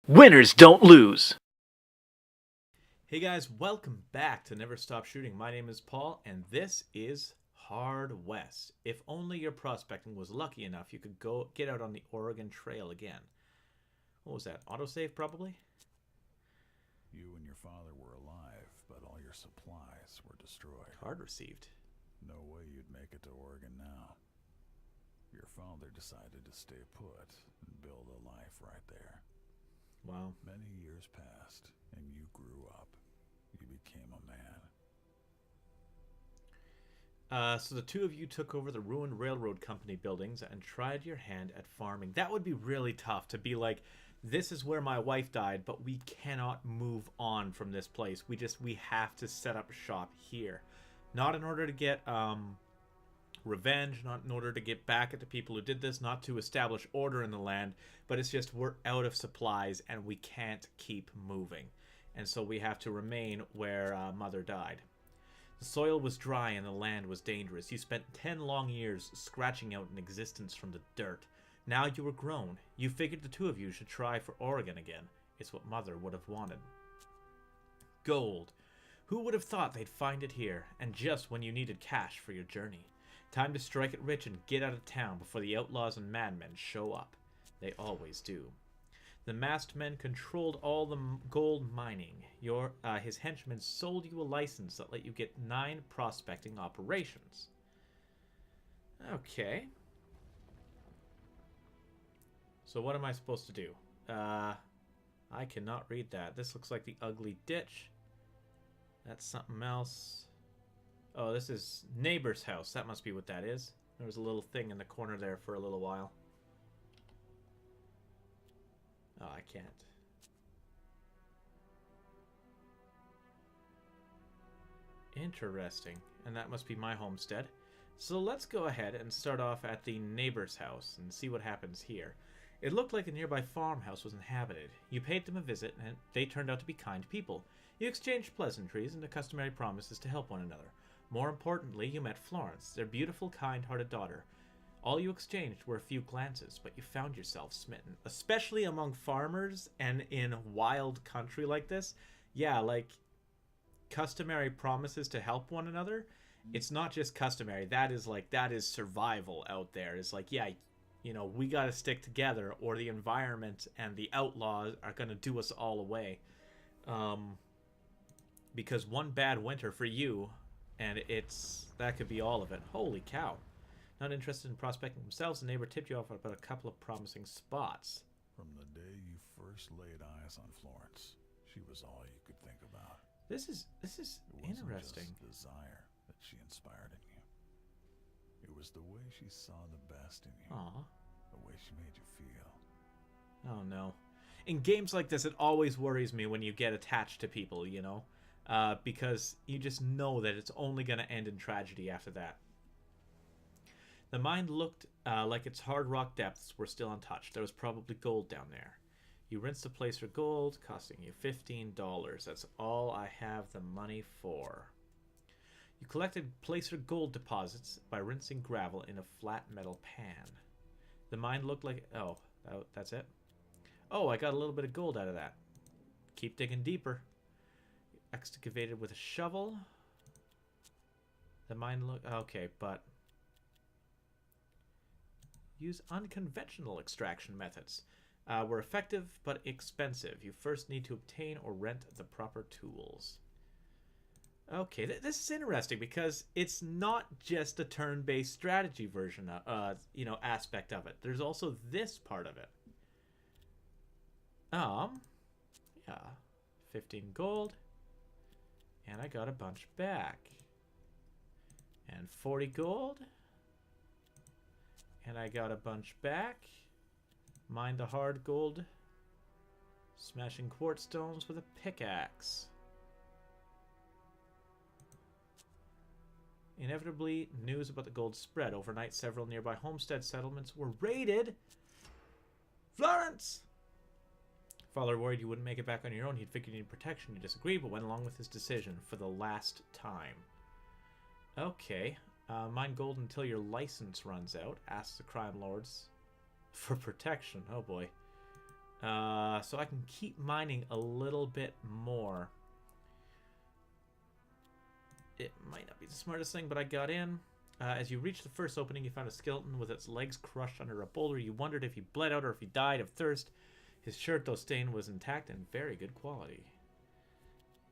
Winners don't lose. Hey guys, welcome back to Never Stop Shooting. My name is Paul, and this is Hard West. If only your prospecting was lucky enough, you could go get out on the Oregon Trail again. What was that? Autosave, probably? You and your father were alive, but all your supplies were destroyed. Card received. No way you'd make it to Oregon now. Your father decided to stay put and build a life right there. Wow. Many years passed, and you grew up. You became a man. So the two of you took over the ruined railroad company buildings and tried your hand at farming. That would be really tough to be like, this is where my wife died, but we cannot move on from this place. We have to set up shop here. Not in order to get revenge, not in order to get back at the people who did this, not to establish order in the land, but it's just we're out of supplies and we can't keep moving. And so we have to remain where Mother died. The soil was dry and the land was dangerous. You spent 10 long years scratching out an existence from the dirt. Now you were grown. You figured the two of you should try for Oregon again. It's what Mother would have wanted. Gold. Who would have thought they'd find it here, and just when you needed cash for your journey? Time to strike it rich and get out of town before the outlaws and madmen show up. They always do. The masked men controlled all the gold mining. His henchmen sold you a license that let you get 9 prospecting operations. Okay. So what am I supposed to do? I cannot read that. This looks like the ugly ditch. That's something else. Oh, this is neighbor's house. That must be what that is. There was a little thing in the corner there for a little while. Oh, I can't. Interesting. And that must be my homestead. So let's go ahead and start off at the neighbor's house and see what happens here. It looked like a nearby farmhouse was inhabited. You paid them a visit, and they turned out to be kind people. You exchanged pleasantries and the customary promises to help one another. More importantly, you met Florence, their beautiful, kind-hearted daughter. All you exchanged were a few glances, but you found yourself smitten. Especially among farmers and in wild country like this. Yeah, like, customary promises to help one another. It's not just customary. That is survival out there. It's like, yeah, you know, we gotta stick together or the environment and the outlaws are gonna do us all away. Because one bad winter for you, and that could be all of it. Holy cow. Not interested in prospecting themselves, the neighbor tipped you off about a couple of promising spots. From the day you first laid eyes on Florence, she was all you could think about. This is It wasn't interesting. just desire that she inspired in you. It was the way she saw the best in you. Aw. The way she made you feel. Oh no. In games like this, it always worries me when you get attached to people, you know? Because you just know that it's only going to end in tragedy after that. The mine looked like its hard rock depths were still untouched. There was probably gold down there. You rinsed the place for gold, costing you $15. That's all I have the money for. You collected placer gold deposits by rinsing gravel in a flat metal pan. The mine looked like... Oh, that's it? Oh, I got a little bit of gold out of that. Keep digging deeper. Excavated with a shovel. The mine look... Okay, but... Use unconventional extraction methods. Were effective but expensive. You first need to obtain or rent the proper tools. Okay, this is interesting because it's not just a turn-based strategy version, aspect of it. There's also this part of it. Yeah, 15 gold, and I got a bunch back, and 40 gold, and I got a bunch back. Mine the hard gold, smashing quartz stones with a pickaxe. Inevitably, news about the gold spread. Overnight, several nearby homestead settlements were raided. Florence! Father worried you wouldn't make it back on your own. He'd figured you needed protection. You disagreed, but went along with his decision for the last time. Okay. Mine gold until your license runs out. Ask the crime lords for protection. Oh boy. So I can keep mining a little bit more. It might not be the smartest thing, but I got in. As you reached the first opening, you found a skeleton with its legs crushed under a boulder. You wondered if he bled out or if he died of thirst. His shirt, though stained, was intact and very good quality.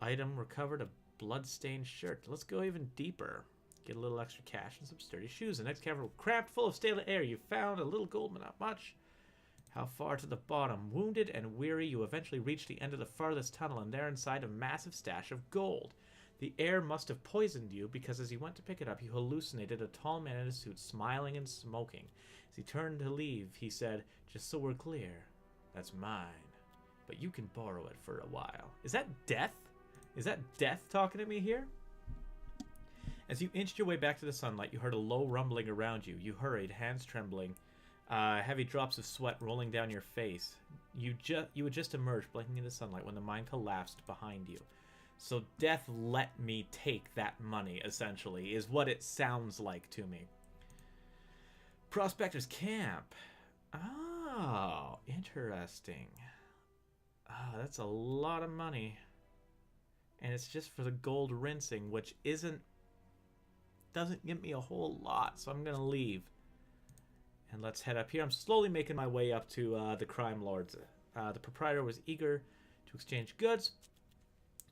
Item recovered, a blood-stained shirt. Let's go even deeper. Get a little extra cash and some sturdy shoes. The next cavern cramped full of stale air. You found a little gold, but not much. How far to the bottom? Wounded and weary, you eventually reach the end of the farthest tunnel, and there inside a massive stash of gold. The air must have poisoned you, because as you went to pick it up, you hallucinated a tall man in a suit, smiling and smoking. As he turned to leave, he said, "Just so we're clear, that's mine. But you can borrow it for a while." Is that Death? Is that Death talking to me here? As you inched your way back to the sunlight, you heard a low rumbling around you. You hurried, hands trembling, heavy drops of sweat rolling down your face. You had just emerged, blinking in the sunlight, when the mine collapsed behind you. So Death let me take that money, essentially, is what it sounds like to me. Prospector's Camp. Oh, interesting. Oh, that's a lot of money. And it's just for the gold rinsing, which doesn't give me a whole lot, so I'm going to leave. And let's head up here. I'm slowly making my way up to the crime lords. The proprietor was eager to exchange goods.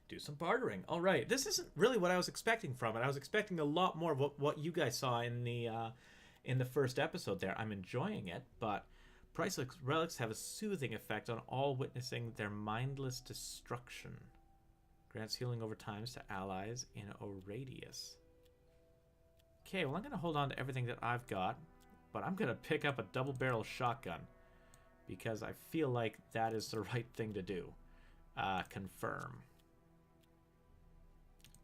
Do some bartering. All right. This isn't really what I was expecting from it. I was expecting a lot more of what you guys saw in the first episode there. I'm enjoying it, but priceless relics have a soothing effect on all witnessing their mindless destruction. Grants healing over time to allies in a radius. Okay, well, I'm going to hold on to everything that I've got, but I'm going to pick up a double-barrel shotgun because I feel like that is the right thing to do. Confirm.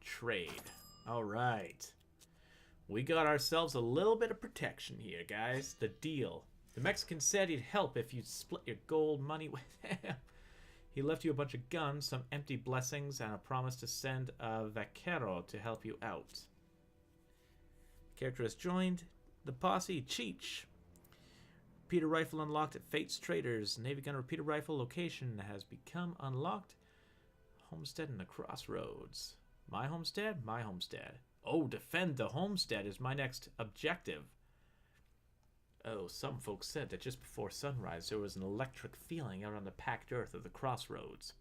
Trade. All right. We got ourselves a little bit of protection here, guys. The deal. The Mexican said he'd help if you split your gold money with him. He left you a bunch of guns, some empty blessings, and a promise to send a vaquero to help you out. Character has joined the posse. Cheech. Repeater rifle unlocked at Fate's Traders. Navy gun repeater rifle location has become unlocked. Homestead in the Crossroads. My homestead? My homestead. Oh, defend the homestead is my next objective. Oh, some folks said that just before sunrise there was an electric feeling out on the packed earth of the Crossroads.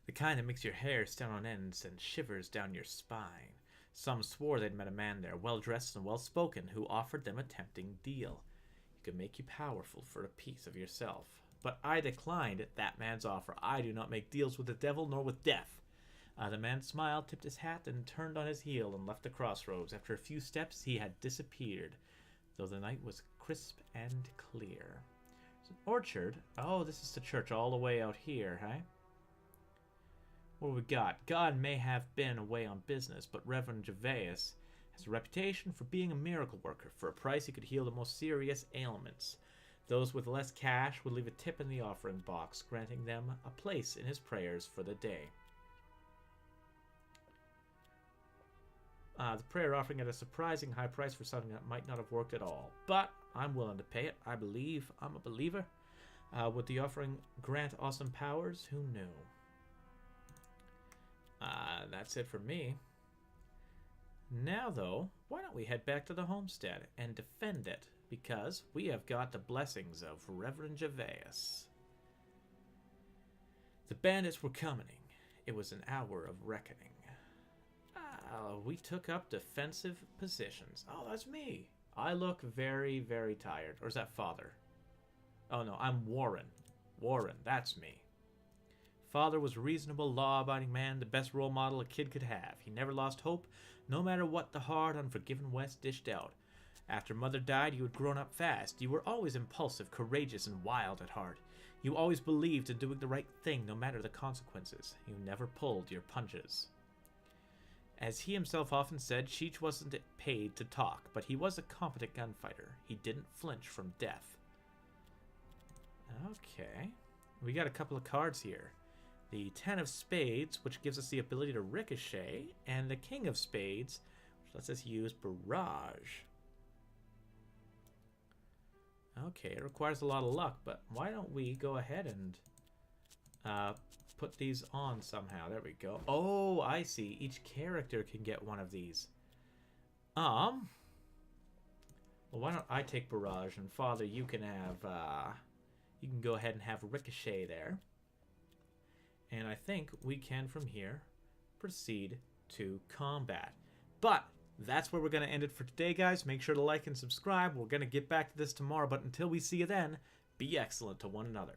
The kind that makes your hair stand on end and sends shivers down your spine. Some swore they'd met a man there, well-dressed and well-spoken, who offered them a tempting deal. He could make you powerful for a piece of yourself. But I declined that man's offer. I do not make deals with the devil nor with death. The man smiled, tipped his hat, and turned on his heel and left the crossroads. After a few steps, he had disappeared, though the night was crisp and clear. It's an orchard. Oh, this is the church all the way out here, huh? What do we got? God may have been away on business, but Reverend Gervais has a reputation for being a miracle worker. For a price, he could heal the most serious ailments. Those with less cash would leave a tip in the offering box, granting them a place in his prayers for the day. The prayer offering at a surprising high price for something that might not have worked at all. But I'm willing to pay it. I believe. I'm a believer. Would the offering grant awesome powers? Who knew? That's it for me. Now, though, why don't we head back to the homestead and defend it? Because we have got the blessings of Reverend Gervais. The bandits were coming. It was an hour of reckoning. We took up defensive positions. Oh, that's me. I look very, very tired. Or is that Father? Oh, no, I'm Warren. Warren, that's me. Father was a reasonable, law-abiding man, the best role model a kid could have. He never lost hope, no matter what the hard, unforgiving West dished out. After Mother died, you had grown up fast. You were always impulsive, courageous, and wild at heart. You always believed in doing the right thing, no matter the consequences. You never pulled your punches. As he himself often said, Cheech wasn't paid to talk, but he was a competent gunfighter. He didn't flinch from death. Okay. We got a couple of cards here. The 10 of Spades, which gives us the ability to ricochet, and the King of Spades, which lets us use Barrage. Okay, it requires a lot of luck, but why don't we go ahead and put these on somehow? There we go. Oh, I see. Each character can get one of these. Well, why don't I take Barrage, and Father, you can have, you can go ahead and have Ricochet there. And I think we can, from here, proceed to combat. But that's where we're going to end it for today, guys. Make sure to like and subscribe. We're going to get back to this tomorrow, but until we see you then, be excellent to one another.